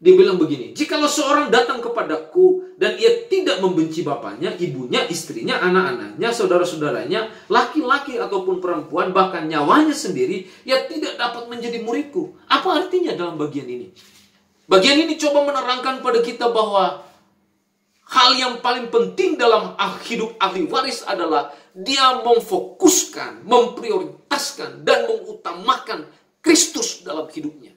Dia bilang begini, jikalau seorang datang kepadaku dan ia tidak membenci bapaknya, ibunya, istrinya, anak-anaknya, saudara-saudaranya, laki-laki ataupun perempuan, bahkan nyawanya sendiri, ia tidak dapat menjadi muridku. Apa artinya dalam bagian ini? Bagian ini coba menerangkan pada kita bahwa hal yang paling penting dalam hidup ahli waris adalah dia memfokuskan, memprioritaskan, dan mengutamakan Kristus dalam hidupnya.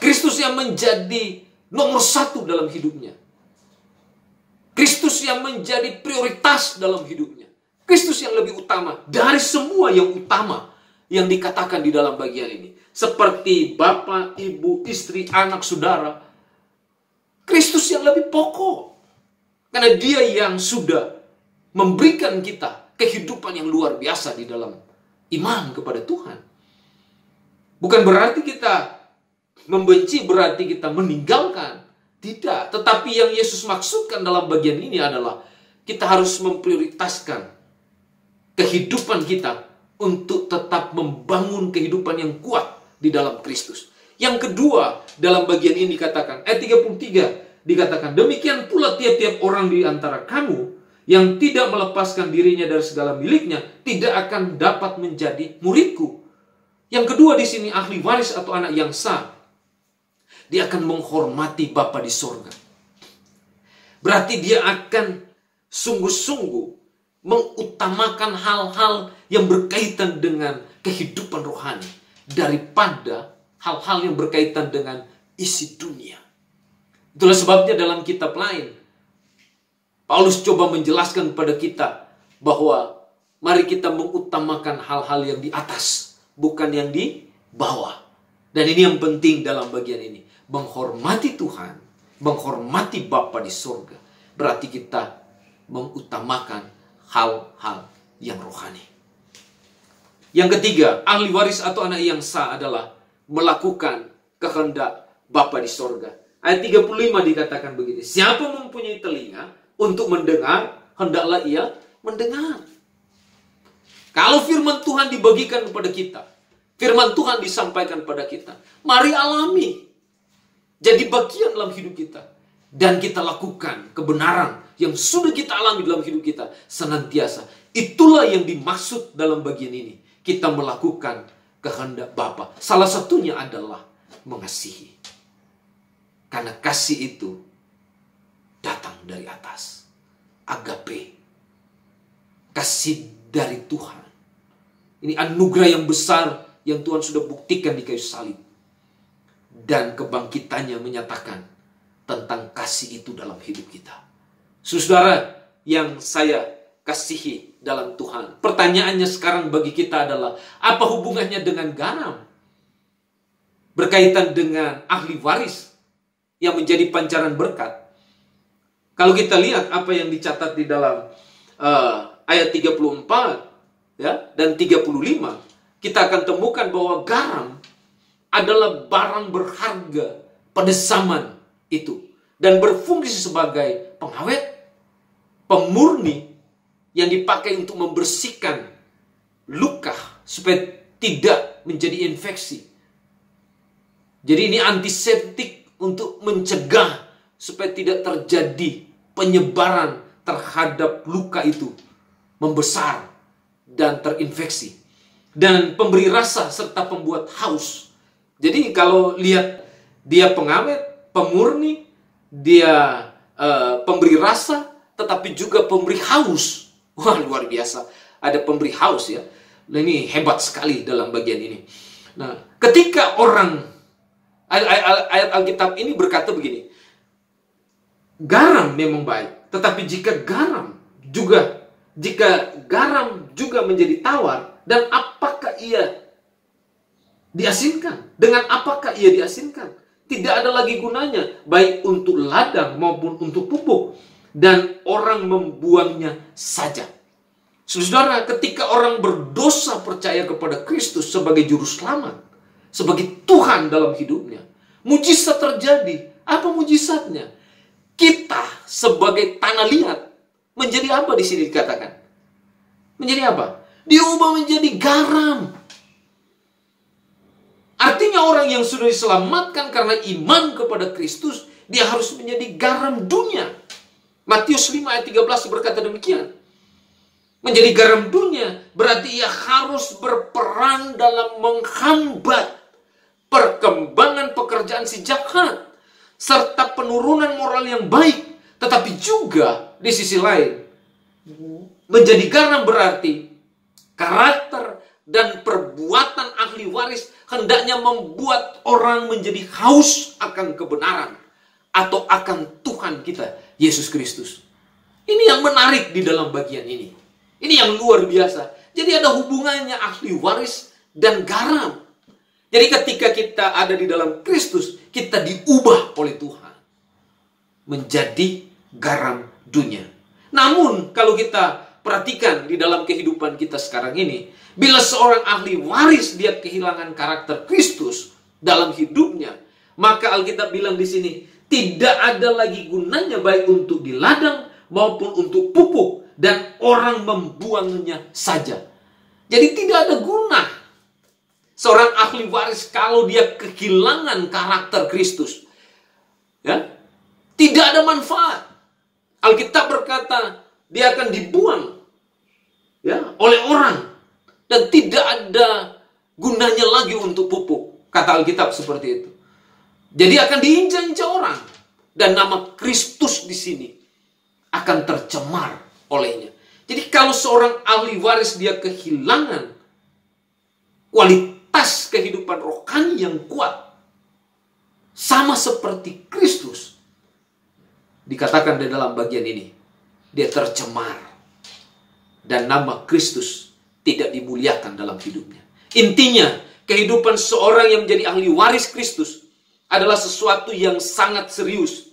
Kristus yang menjadi nomor satu dalam hidupnya. Kristus yang menjadi prioritas dalam hidupnya. Kristus yang lebih utama dari semua yang utama yang dikatakan di dalam bagian ini. Seperti bapak, ibu, istri, anak, saudara. Kristus yang lebih pokok. Karena dia yang sudah memberikan kita kehidupan yang luar biasa di dalam iman kepada Tuhan. Bukan berarti kita membenci, berarti kita meninggalkan. Tidak. Tetapi yang Yesus maksudkan dalam bagian ini adalah kita harus memprioritaskan kehidupan kita untuk tetap membangun kehidupan yang kuat di dalam Kristus. Yang kedua, dalam bagian ini dikatakan, ayat 33 dikatakan, demikian pula tiap-tiap orang di antara kamu yang tidak melepaskan dirinya dari segala miliknya tidak akan dapat menjadi muridku. Yang kedua di sini ahli waris atau anak yang sah, dia akan menghormati Bapa di sorga. Berarti dia akan sungguh-sungguh mengutamakan hal-hal yang berkaitan dengan kehidupan rohani daripada hal-hal yang berkaitan dengan isi dunia. Itulah sebabnya dalam kitab lain Paulus coba menjelaskan kepada kita bahwa mari kita mengutamakan hal-hal yang di atas, bukan yang di bawah. Dan ini yang penting dalam bagian ini. Menghormati Tuhan, menghormati Bapa di surga, berarti kita mengutamakan hal-hal yang rohani. Yang ketiga, ahli waris atau anak yang sah adalah melakukan kehendak Bapa di surga. Ayat 35 dikatakan begini, siapa mempunyai telinga untuk mendengar, hendaklah ia mendengar. Kalau firman Tuhan dibagikan kepada kita, firman Tuhan disampaikan kepada kita, mari alami. Jadi bagian dalam hidup kita. Dan kita lakukan kebenaran yang sudah kita alami dalam hidup kita senantiasa. Itulah yang dimaksud dalam bagian ini. Kita melakukan kehendak Bapa. Salah satunya adalah mengasihi. Karena kasih itu datang dari atas. Agape. Kasih dari Tuhan. Ini anugerah yang besar yang Tuhan sudah buktikan di kayu salib. Dan kebangkitannya menyatakan tentang kasih itu dalam hidup kita. Saudara yang saya kasihi dalam Tuhan. Pertanyaannya sekarang bagi kita adalah, apa hubungannya dengan garam? Berkaitan dengan ahli waris yang menjadi pancaran berkat. Kalau kita lihat apa yang dicatat di dalam ayat 34 ya, dan 35, kita akan temukan bahwa garam adalah barang berharga pada zaman itu dan berfungsi sebagai pengawet, pemurni yang dipakai untuk membersihkan luka supaya tidak menjadi infeksi. Jadi ini antiseptik untuk mencegah supaya tidak terjadi penyebaran terhadap luka itu membesar dan terinfeksi. Dan pemberi rasa serta pembuat haus. Jadi kalau lihat dia pengawet, pemurni, dia pemberi rasa, tetapi juga pemberi haus. Wah, luar biasa. Ada pemberi haus ya. Nah, ini hebat sekali dalam bagian ini. Nah, ketika ayat Alkitab ini berkata begini, garam memang baik, tetapi jika garam juga menjadi tawar, dan apakah ia diasinkan? Dengan apakah ia diasinkan? Tidak ada lagi gunanya, baik untuk ladang maupun untuk pupuk, dan orang membuangnya saja. Saudara, ketika orang berdosa percaya kepada Kristus sebagai juru selamat, sebagai Tuhan dalam hidupnya, mujizat terjadi. Apa mujizatnya? Kita sebagai tanah liat menjadi apa di sini dikatakan? Menjadi apa? Diubah menjadi garam. Artinya orang yang sudah diselamatkan karena iman kepada Kristus, dia harus menjadi garam dunia. Matius 5 ayat 13 berkata demikian. Menjadi garam dunia berarti ia harus berperan dalam menghambat perkembangan pekerjaan si jahat serta penurunan moral yang baik. Tetapi juga di sisi lain, menjadi garam berarti karakter dan perbuatan ahli waris hendaknya membuat orang menjadi haus akan kebenaran atau akan Tuhan kita, Yesus Kristus. Ini yang menarik di dalam bagian ini. Ini yang luar biasa. Jadi ada hubungannya ahli waris dan garam. Jadi ketika kita ada di dalam Kristus, kita diubah oleh Tuhan menjadi garam dunia. Namun kalau kita perhatikan di dalam kehidupan kita sekarang ini, bila seorang ahli waris dia kehilangan karakter Kristus dalam hidupnya, maka Alkitab bilang di sini, tidak ada lagi gunanya baik untuk di ladang maupun untuk pupuk, dan orang membuangnya saja. Jadi tidak ada guna seorang ahli waris kalau dia kehilangan karakter Kristus. Ya, tidak ada manfaat. Alkitab berkata dia akan dibuang ya oleh orang dan tidak ada gunanya lagi untuk pupuk. Kata Alkitab seperti itu. Jadi akan diinjak-injak orang dan nama Kristus di sini akan tercemar olehnya. Jadi kalau seorang ahli waris dia kehilangan kualitas kehidupan rohani yang kuat, sama seperti Kristus, dikatakan di dalam bagian ini, dia tercemar dan nama Kristus tidak dimuliakan dalam hidupnya. Intinya, kehidupan seorang yang menjadi ahli waris Kristus adalah sesuatu yang sangat serius.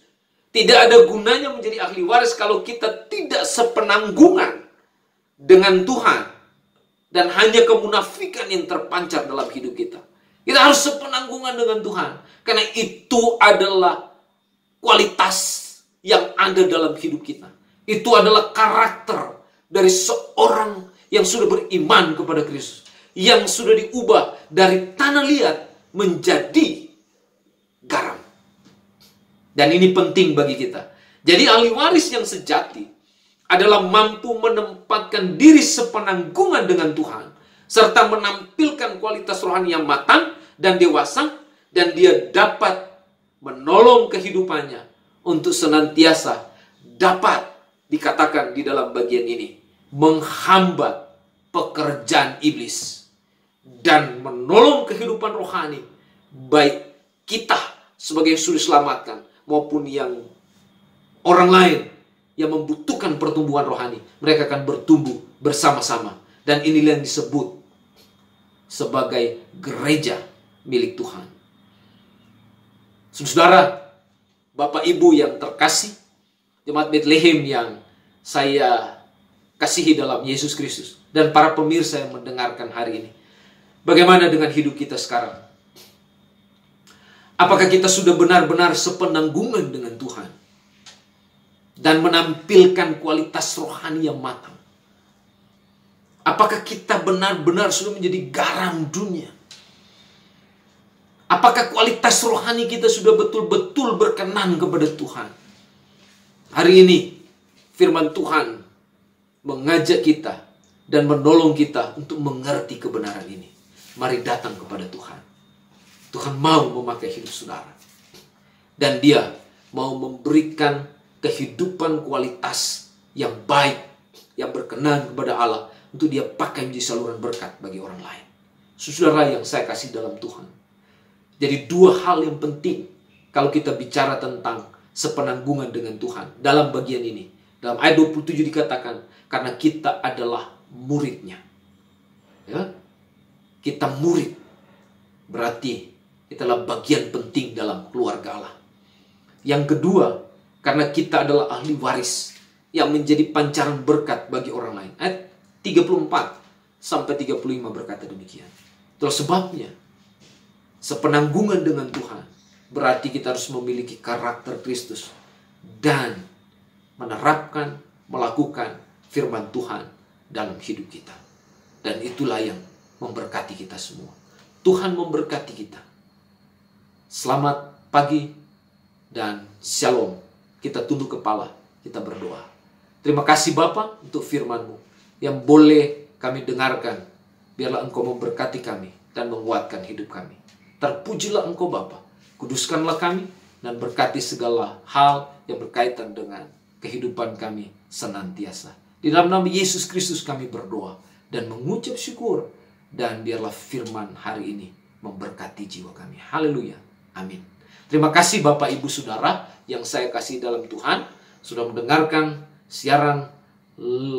Tidak ada gunanya menjadi ahli waris kalau kita tidak sepenanggungan dengan Tuhan dan hanya kemunafikan yang terpancar dalam hidup kita. Kita harus sepenanggungan dengan Tuhan karena itu adalah kualitas yang ada dalam hidup kita. Itu adalah karakter dari seorang yang sudah beriman kepada Kristus, yang sudah diubah dari tanah liat menjadi garam. Dan ini penting bagi kita. Jadi ahli waris yang sejati adalah mampu menempatkan diri sepenanggungan dengan Tuhan, serta menampilkan kualitas rohani yang matang dan dewasa, dan dia dapat menolong kehidupannya untuk senantiasa dapat dikatakan di dalam bagian ini menghambat pekerjaan iblis dan menolong kehidupan rohani baik kita sebagai yang sudah diselamatkan maupun yang orang lain yang membutuhkan pertumbuhan rohani. Mereka akan bertumbuh bersama-sama. Dan inilah yang disebut sebagai gereja milik Tuhan. Saudara, Bapak Ibu yang terkasih, jemaat Bethlehem yang saya kasihi dalam Yesus Kristus, dan para pemirsa yang mendengarkan hari ini, bagaimana dengan hidup kita sekarang? Apakah kita sudah benar-benar sepenanggungan dengan Tuhan dan menampilkan kualitas rohani yang matang? Apakah kita benar-benar sudah menjadi garam dunia? Apakah kualitas rohani kita sudah betul-betul berkenan kepada Tuhan? Hari ini firman Tuhan mengajak kita dan menolong kita untuk mengerti kebenaran ini. Mari datang kepada Tuhan. Tuhan mau memakai hidup saudara. Dan Dia mau memberikan kehidupan kualitas yang baik, yang berkenan kepada Allah, untuk Dia pakai menjadi saluran berkat bagi orang lain. Saudara yang saya kasih dalam Tuhan. Jadi dua hal yang penting kalau kita bicara tentang sepenanggungan dengan Tuhan dalam bagian ini. Dalam ayat 27 dikatakan, karena kita adalah muridnya. Ya? Kita murid. Berarti kita adalah bagian penting dalam keluarga Allah. Yang kedua, karena kita adalah ahli waris yang menjadi pancaran berkat bagi orang lain. Ayat 34 sampai 35 berkata demikian. Itulah sebabnya sepenanggungan dengan Tuhan berarti kita harus memiliki karakter Kristus dan menerapkan, melakukan firman Tuhan dalam hidup kita. Dan itulah yang memberkati kita semua. Tuhan memberkati kita. Selamat pagi dan shalom. Kita tunduk kepala, kita berdoa. Terima kasih Bapa untuk firman-Mu yang boleh kami dengarkan. Biarlah Engkau memberkati kami dan menguatkan hidup kami. Terpujilah Engkau Bapa, kuduskanlah kami dan berkati segala hal yang berkaitan dengan kehidupan kami senantiasa. Di dalam nama Yesus Kristus kami berdoa dan mengucap syukur. Dan biarlah firman hari ini memberkati jiwa kami. Haleluya. Amin. Terima kasih Bapak Ibu Saudara yang saya kasih dalam Tuhan, sudah mendengarkan siaran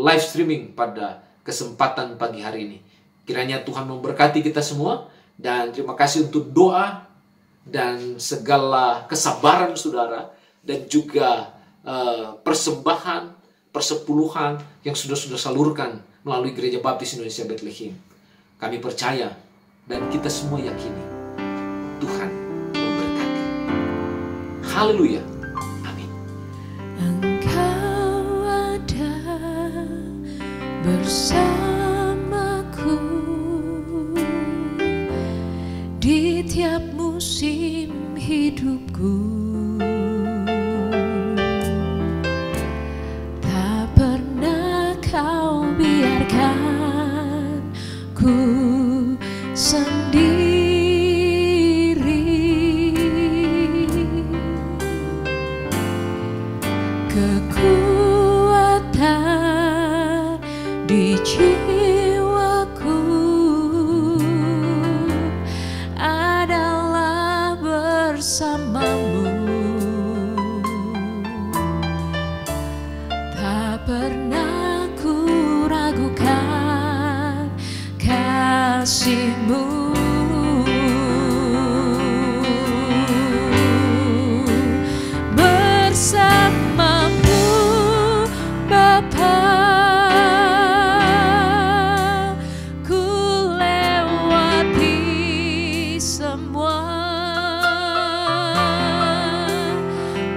live streaming pada kesempatan pagi hari ini. Kiranya Tuhan memberkati kita semua. Dan terima kasih untuk doa dan segala kesabaran saudara. Dan juga persembahan, persepuluhan yang sudah salurkan melalui Gereja Baptis Indonesia Bethlehem. Kami percaya dan kita semua yakini Tuhan memberkati. Haleluya. Amin. Engkau ada bersamaku di tiap musim hidupku. Tak pernah kau biarkan ku sendiri. Kekuatan di jiwaku adalah bersamamu. Tak pernah ku ragukan kasih-Mu. Bersamamu Bapa, ku lewati semua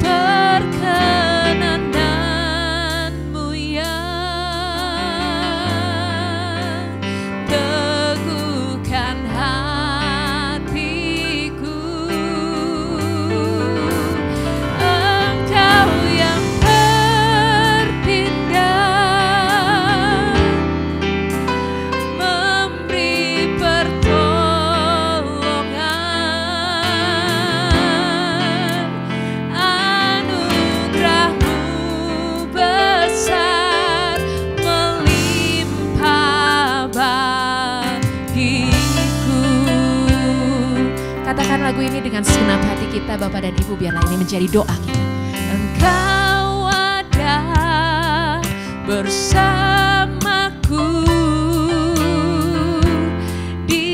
perkenanan-Mu yang teguhkan hatiku. Engkau yang berpindah memberi pertolongan, anugerah-Mu besar melimpah bagiku. Katakan lagu ini dengan segenap hati kita Bapak dan Ibu, biarlah ini menjadi doa kita. Engkau ada bersamaku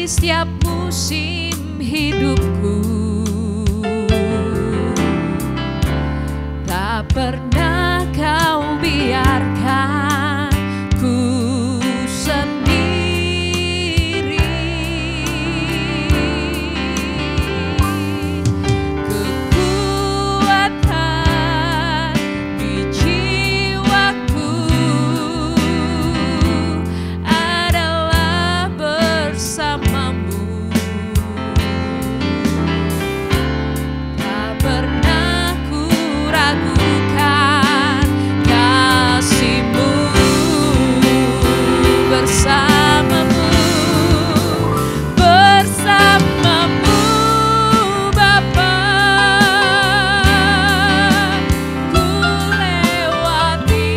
setiap musim hidupku. Tak pernah kau biarkan ku sendiri. Kekuatan di jiwaku adalah bersamamu. Tak pernah ku ragukan kasih-Mu bersamamu, bersamamu Bapa. Ku lewati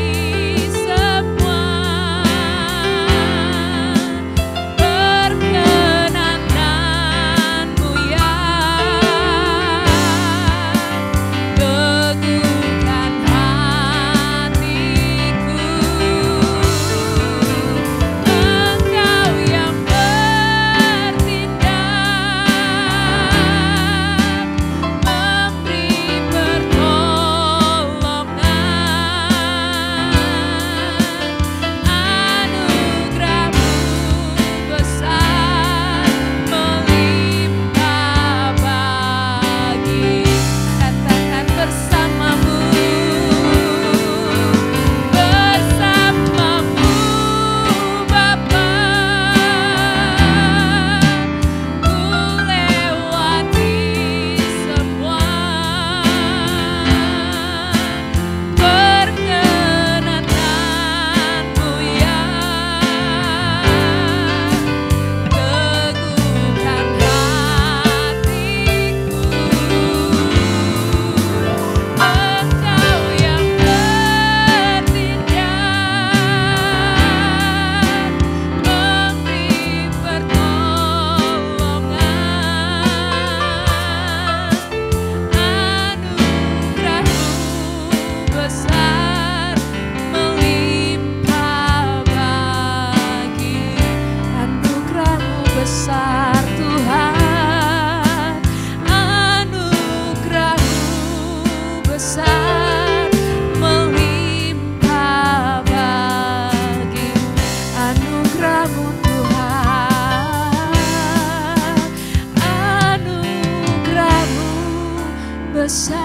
semua perkenanan-Mu ya. Teguhkan hatiku, Engkau yang bertindak, memberi pertolongan. Anugerah-Mu besar melimpah bagi. Katakan bersamamu, bersamamu Bapa. Ku lewati semua perkenanan-Mu ya. Teguhkan hatiku, Engkau yang bertindak, memberi pertolongan. Anugerah-Mu besar melimpah bagi. Anugerah-Mu besar Tuhan, anugerah-Mu besar melimpah bagi. Anugerah-Mu Tuhan, anugerah-Mu besar.